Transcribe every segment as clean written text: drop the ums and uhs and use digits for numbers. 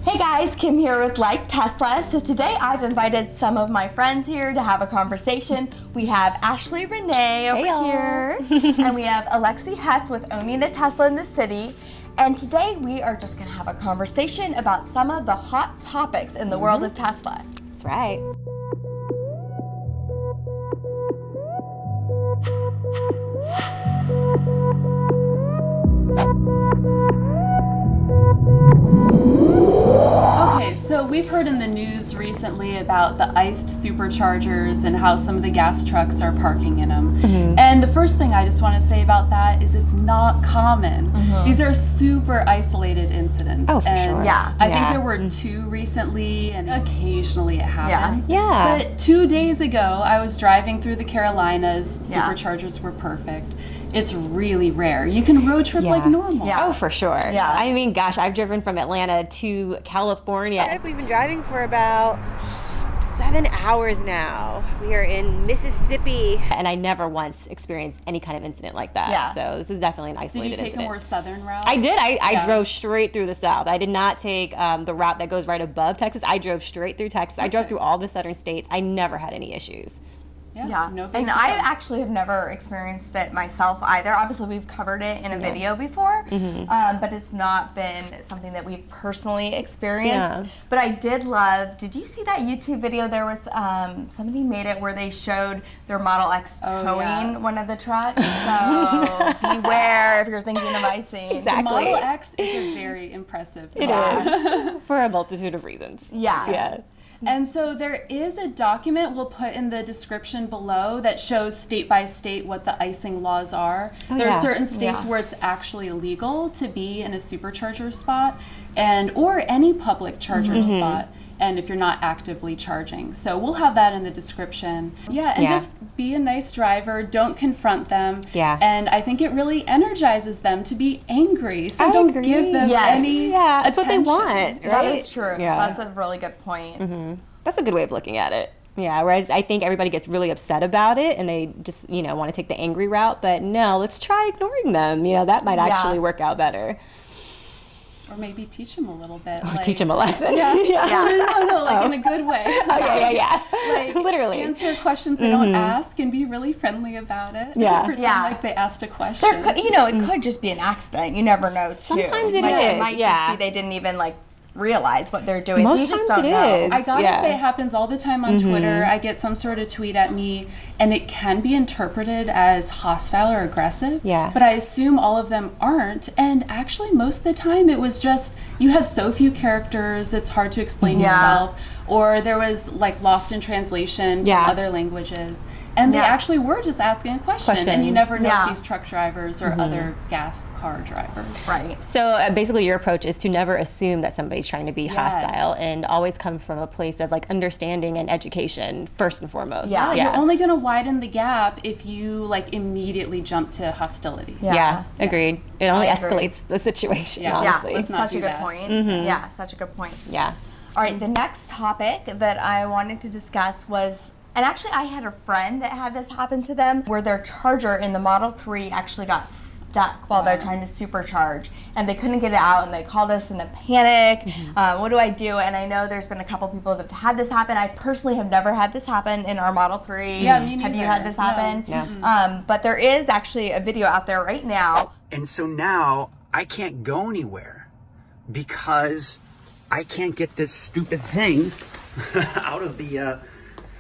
Hey guys, Kim here with Like Tesla. So today I've invited some of my friends here to have a conversation. We have Ashley Renne over here, and we have Alexi Heft with Owing a Tesla in the City. And today we are just going to have a conversation about some of the hot topics in the world of Tesla. That's right. Okay, so we've heard in the news recently about the iced superchargers and how some of the gas trucks are parking in them. And the first thing I just want to say about that is it's not common. These are super isolated incidents. Oh, for sure. Yeah. I think there were 2 recently, and occasionally it happens. Yeah. But 2 days ago, I was driving through the Carolinas. Superchargers were perfect. It's really rare. You can road trip like normal. Yeah. Oh, for sure. Yeah. I mean, gosh, I've driven from Atlanta to California. We've been driving for about 7 hours now. We are in Mississippi. And I never once experienced any kind of incident like that. Yeah. So this is definitely an Did isolated you take incident. a more southern route? I did. I drove straight through the South. I did not take the route that goes right above Texas. I drove straight through Texas. I drove through all the southern states. I never had any issues. Yeah, no big and deal. I actually have never experienced it myself either. Obviously, we've covered it in a video before, but it's not been something that we've personally experienced. Yeah. But I did love, did you see that YouTube video? There was, somebody made it where they showed their Model X towing one of the trucks. So beware if you're thinking of icing. Exactly. The Model X is a very impressive car. It is. For a multitude of reasons. Yeah. And so there is a document we'll put in the description below that shows state by state what the icing laws are. There are certain states where it's actually illegal to be in a supercharger spot or any public charger spot. And if you're not actively charging. So we'll have that in the description. Just be a nice driver. Don't confront them. Yeah. And I think it really energizes them to be angry. So don't give them any that's what they attention. want, right? That is true. Yeah. That's a really good point. That's a good way of looking at it. Yeah, whereas I think everybody gets really upset about it and they just, want to take the angry route. But no, let's try ignoring them. That might actually work out better. Or maybe teach them a little bit. Teach them a lesson. No, like in a good way. Like, Literally. answer questions they don't ask and be really friendly about it. Yeah. Pretend like they asked a question. It could just be an accident. You never know, too. Sometimes it It is, might just be they didn't even, realize what they're doing. Most so you just times don't it know. is. I gotta say, it happens all the time on Twitter. I get some sort of tweet at me, and it can be interpreted as hostile or aggressive. Yeah. But I assume all of them aren't. And actually, most of the time, it was just you have so few characters, it's hard to explain yourself. Or there was lost in translation from other languages. And they actually were just asking a question. And you never know if these truck drivers or other gas car drivers. Right. So basically your approach is to never assume that somebody's trying to be hostile and always come from a place of understanding and education first and foremost. Yeah, you're only going to widen the gap if you immediately jump to hostility. Yeah, agreed. It only escalates the situation, honestly. That's such a good point. Yeah, such a good point. Yeah. All right, the next topic that I wanted to discuss was, and actually I had a friend that had this happen to them, where their charger in the Model 3 actually got stuck while they're trying to supercharge, and they couldn't get it out, and they called us in a panic. What do I do? And I know there's been a couple people that have had this happen. I personally have never had this happen in our Model 3. Yeah, me neither. Have you had this happen? No. Yeah. But there is actually a video out there right now. And so now I can't go anywhere because I can't get this stupid thing out of the,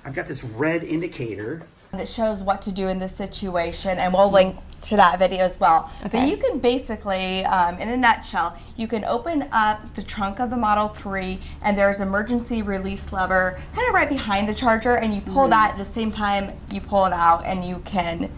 I've got this red indicator that shows what to do in this situation, and we'll link to that video as well. Okay. But you can basically, in a nutshell, you can open up the trunk of the Model 3, and there's an emergency release lever kind of right behind the charger, and you pull that at the same time you pull it out, and you can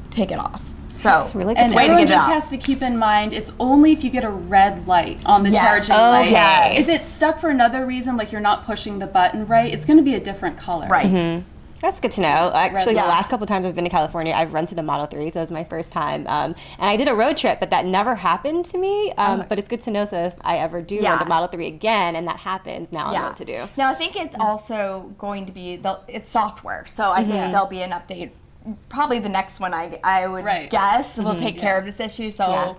take it off. So It's really good And to way to everyone get it just out. has to keep in mind, it's only if you get a red light on the charging light. Yes. If it's stuck for another reason, like you're not pushing the button right, it's going to be a different color. Right. That's good to know. Actually, Yeah. the last couple of times I've been to California, I've rented a Model 3, so it was my first time. And I did a road trip, but that never happened to me. But it's good to know, so if I ever do rent a Model 3 again and that happens, now I know what to do. Now, I think it's also going to be, it's software, so I think there'll be an update. Probably the next one, I would guess, will take care of this issue, so,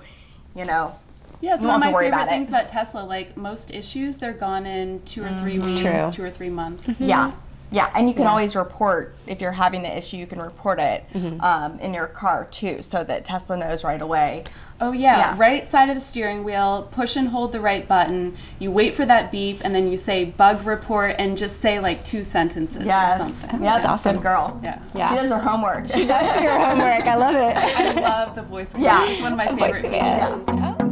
you know, Yeah, it's You one of won't have my to worry favorite about it. things about Tesla. Like most issues, they're gone in 2 or 3 weeks, true. 2 or 3 months. Yeah. Yeah, and you can always report, if you're having the issue, you can report it in your car too, so that Tesla knows right away. Oh yeah. Yeah. Right side of the steering wheel, push and hold the right button, you wait for that beep, and then you say bug report and just say like 2 sentences or something. Yeah, That's awesome. good girl. Yeah. Yeah. She does her homework. Your homework. I love it. I love the voice command. Yeah. It's one of my Voice favorite command. features.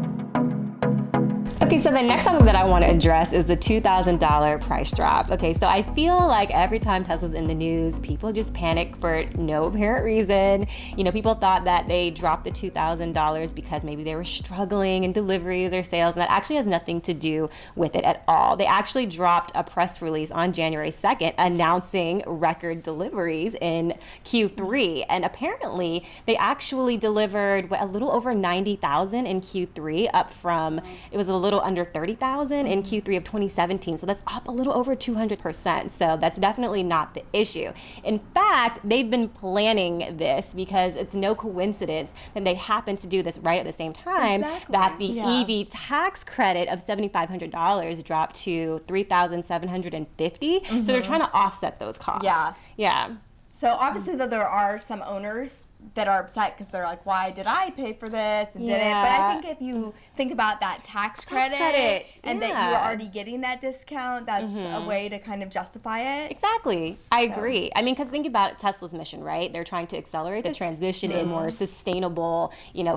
Okay, so the next topic that I want to address is the $2,000 price drop. Okay, so I feel like every time Tesla's in the news, people just panic for no apparent reason. You know, people thought that they dropped the $2,000 because maybe they were struggling in deliveries or sales, and that actually has nothing to do with it at all. They actually dropped a press release on January 2nd announcing record deliveries in Q3, and apparently they actually delivered a little over 90,000 in Q3, up from, it was a little under 30,000 in Q3 of 2017. So that's up a little over 200%. So that's definitely not the issue. In fact, they've been planning this because it's no coincidence that they happen to do this right at the same time that the EV tax credit of $7,500 dropped to $3,750. So they're trying to offset those costs. Yeah. Yeah. So obviously, though, there are some owners that are upset because they're like, why did I pay for this and didn't? But I think if you think about that tax credit and that you're already getting that discount, that's a way to kind of justify it. Exactly. I agree. I mean, because think about Tesla's mission, right? They're trying to accelerate the transition in more sustainable,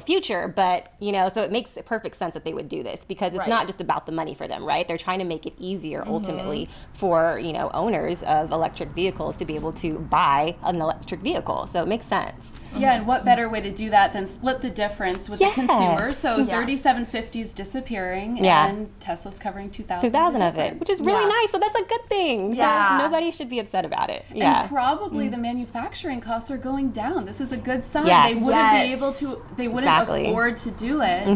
future. But, so it makes perfect sense that they would do this because it's not just about the money for them, right? They're trying to make it easier ultimately for, owners of electric vehicles to be able to buy an electric vehicle. So it makes sense. Yeah, and what better way to do that than split the difference with the consumer? So $3,750 is disappearing, and Tesla's covering $2,000 of it, which is really nice. So that's a good thing. Yeah. So nobody should be upset about it. Yeah. And probably the manufacturing costs are going down. This is a good sign. Yes. They wouldn't be able to. They wouldn't afford to do it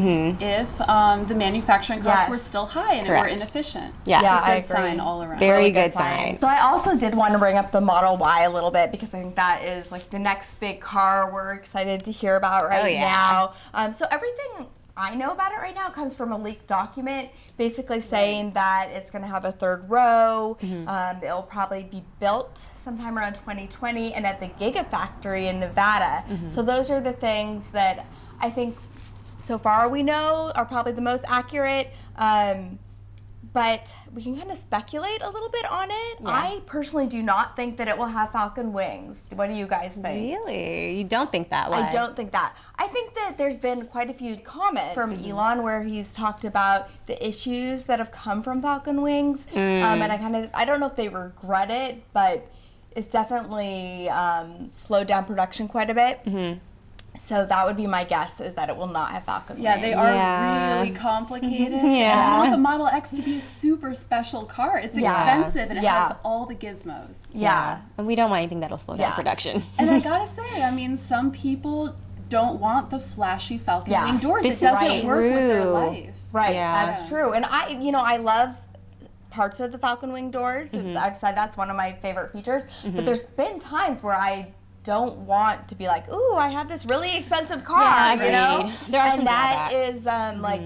if the manufacturing costs were still high and it were inefficient. Yeah, it's a good I agree. sign all around. Very good sign. So I also did want to bring up the Model Y a little bit because I think that is like the next big car we're excited to hear about now. So everything I know about it right now comes from a leaked document basically saying that it's going to have a third row. It'll probably be built sometime around 2020 and at the Gigafactory in Nevada. So those are the things that I think so far we know are probably the most accurate. But we can kind of speculate a little bit on it. Yeah. I personally do not think that it will have falcon wings. What do you guys think? Really? You don't think that way? I don't think that. I think that there's been quite a few comments from Elon where he's talked about the issues that have come from falcon wings. And I don't know if they regret it, but it's definitely slowed down production quite a bit. So that would be my guess, is that it will not have falcon wings. Yeah, they are really complicated. And I want the Model X to be a super special car. It's expensive and it has all the gizmos. Yeah. And we don't want anything that'll slow down production. And I gotta say, I mean, some people don't want the flashy falcon wing doors. This it doesn't work with their life. Right, that's true. And I love parts of the falcon wing doors. I've said that's one of my favorite features. But there's been times where I don't want to be like, ooh, I have this really expensive car, There are some that drawbacks. is like,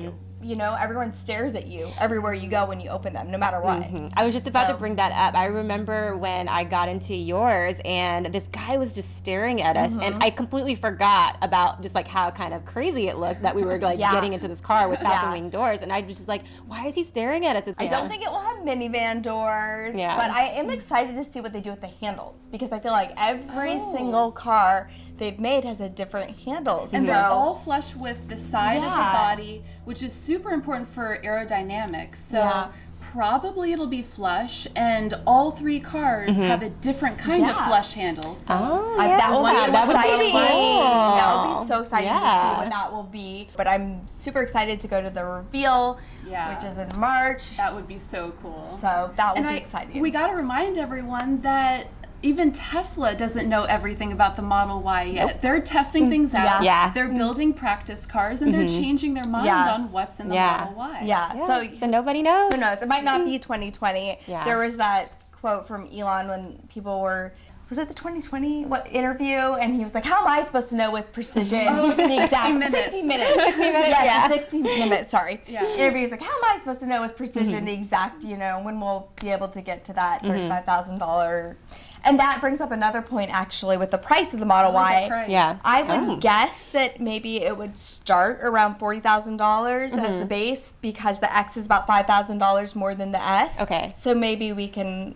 everyone stares at you everywhere you go when you open them, no matter what. I was just about to bring that up. I remember when I got into yours and this guy was just staring at us and I completely forgot about just like how kind of crazy it looked that we were like getting into this car with falcon wing doors, and I was just like, why is he staring at us? I don't think it will have minivan doors, but I am excited to see what they do with the handles because I feel like every single car they've made has a different handles. And they're all flush with the side of the body, which is super important for aerodynamics. So probably it'll be flush, and all 3 cars have a different kind of flush handle. So that would be exciting. Cool. That would be so exciting to see what that will be. But I'm super excited to go to the reveal, which is in March. That would be so cool. So that will be exciting. We got to remind everyone that even Tesla doesn't know everything about the Model Y yet. They're testing things out. They're building practice cars, and they're changing their mind on what's in the Model Y. So nobody knows. Who knows? It might not be 2020. There was that quote from Elon when people were was it the 2020 interview? And he was like, how am I supposed to know with precision the 60 exact minutes. 60 minutes. 60 minutes, yeah. 60 minutes, sorry. Yeah. Interview was like, how am I supposed to know with precision the exact, when we'll be able to get to that $35,000. And that brings up another point, actually, with the price of the Model Y. Yeah. I would guess that maybe it would start around $40,000 as the base, because the X is about $5,000 more than the S. Okay. So maybe we can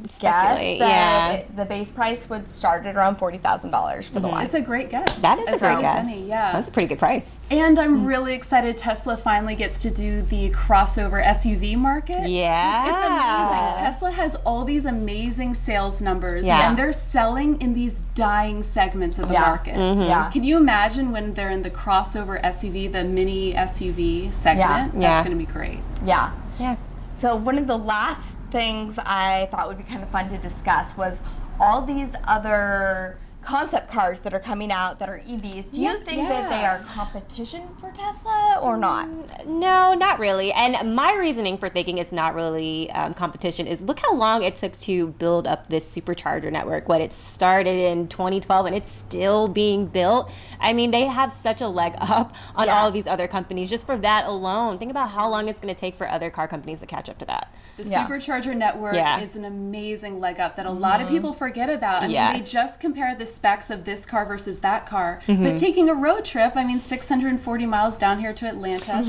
Speculate, guess that the base price would start at around $40,000 for the Y. It's a great guess. That is a great guess. Any, yeah. That's a pretty good price. And I'm really excited Tesla finally gets to do the crossover SUV market. Yeah. It's amazing. Tesla has all these amazing sales numbers, Yeah. and they're selling in these dying segments of the market. Yeah. Can you imagine when they're in the crossover SUV, the mini SUV segment? Yeah. That's going to be great. Yeah. Yeah. So one of the last things I thought would be kind of fun to discuss was all these other concept cars that are coming out that are EVs. Do you think that they are competition for Tesla or not? No, not really. And my reasoning for thinking it's not really competition is look how long it took to build up this supercharger network. It started in 2012 and it's still being built. I mean, they have such a leg up on all of these other companies just for that alone. Think about how long it's going to take for other car companies to catch up to that. The supercharger network is an amazing leg up that a lot of people forget about. I mean, they just compare the specs of this car versus that car. But taking a road trip, 640 miles down here to Atlanta.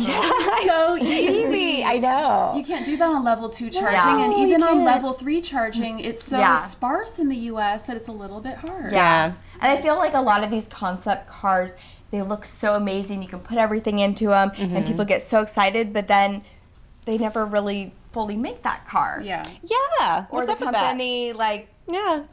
So easy. I know. You can't do that on level 2 charging. And even on level 3 charging, it's so sparse in the US that it's a little bit hard. Yeah. And I feel like a lot of these concept cars, they look so amazing. You can put everything into them and people get so excited, but then they never really fully make that car. Yeah. Yeah. Or What's the up with that? company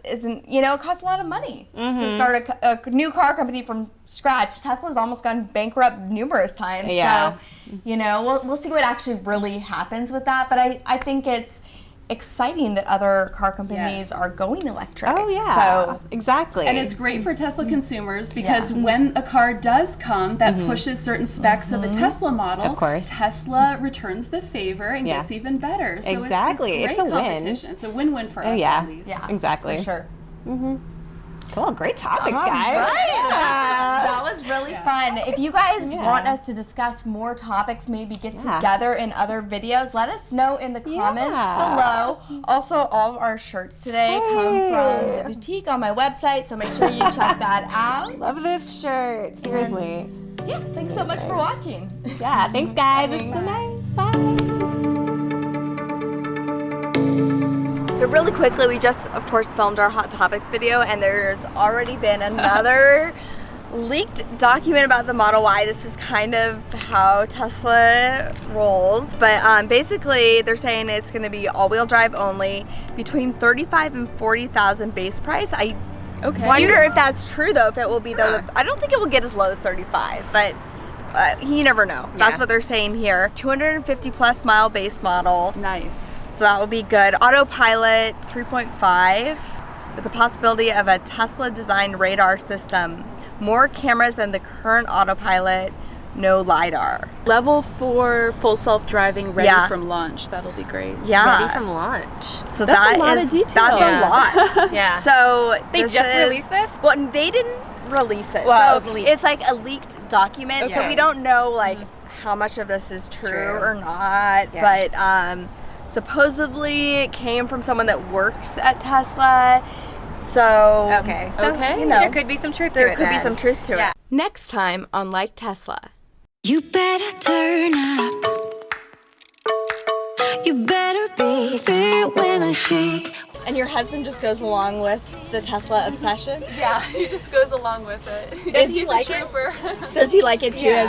isn't, it costs a lot of money Mm-hmm. to start a new car company from scratch. Tesla's almost gone bankrupt numerous times. Yeah. So, we'll see what actually really happens with that. But I think it's exciting that other car companies are going electric. Oh, yeah. So, exactly. And it's great for Tesla consumers because when a car does come that pushes certain specs of a Tesla model, Of course. Tesla returns the favor and gets even better. So Exactly. it's It's a great win. competition. It's a win-win for us yeah. at least. yeah. Exactly. For sure. Cool. Great topics, All guys. right. Yeah. That was really fun. If you guys want us to discuss more topics, maybe get together in other videos, let us know in the comments below. Also, all of our shirts today come from the boutique on my website, so make sure you check that out. Love this shirt. Seriously. Yeah, thanks so much for watching. Yeah. Thanks, guys. It's so nice. Bye. So really quickly, we just, of course, filmed our Hot Topics video, and there's already been another leaked document about the Model Y. This is kind of how Tesla rolls, but basically they're saying it's going to be all-wheel drive only, between $35,000 and $40,000 base price. I wonder if that's true, though, if it will be I don't think it will get as low as 35, but you never know. That's what they're saying here. 250 plus mile base model. Nice. So that would be good. Autopilot 3.5 with the possibility of a Tesla designed radar system. More cameras than the current autopilot, no LiDAR. Level 4 full self-driving ready from launch. That'll be great. Yeah. Ready from launch. So That's a lot of detail. That's a lot. Yeah. So They just released this? Well, they didn't release it. Well, so it was leaked. it's like a leaked document. So we don't know how much of this is true or not. Yeah. But supposedly it came from someone that works at Tesla. So there could be some truth to it. There could be some truth to it. Next time on Like Tesla. You better turn up. You better be there when I shake. And your husband just goes along with the Tesla obsession? Yeah, he just goes along with it. Does he like it? Does he like it too? Yeah.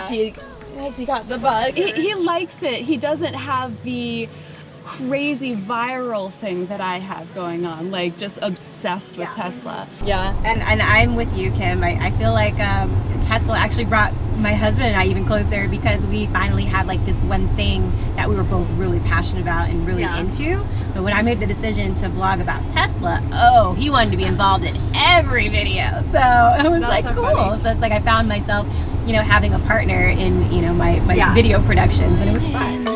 Has he got the bug? He likes it. He doesn't have the crazy viral thing that I have going on, like just obsessed with Tesla. Yeah. And I'm with you, Kim. I feel like Tesla actually brought my husband and I even closer because we finally had like this one thing that we were both really passionate about and really into. But when I made the decision to vlog about Tesla, he wanted to be involved in every video. So it was like so cool. funny. So it's like I found myself, having a partner in, my video productions, and it was fun.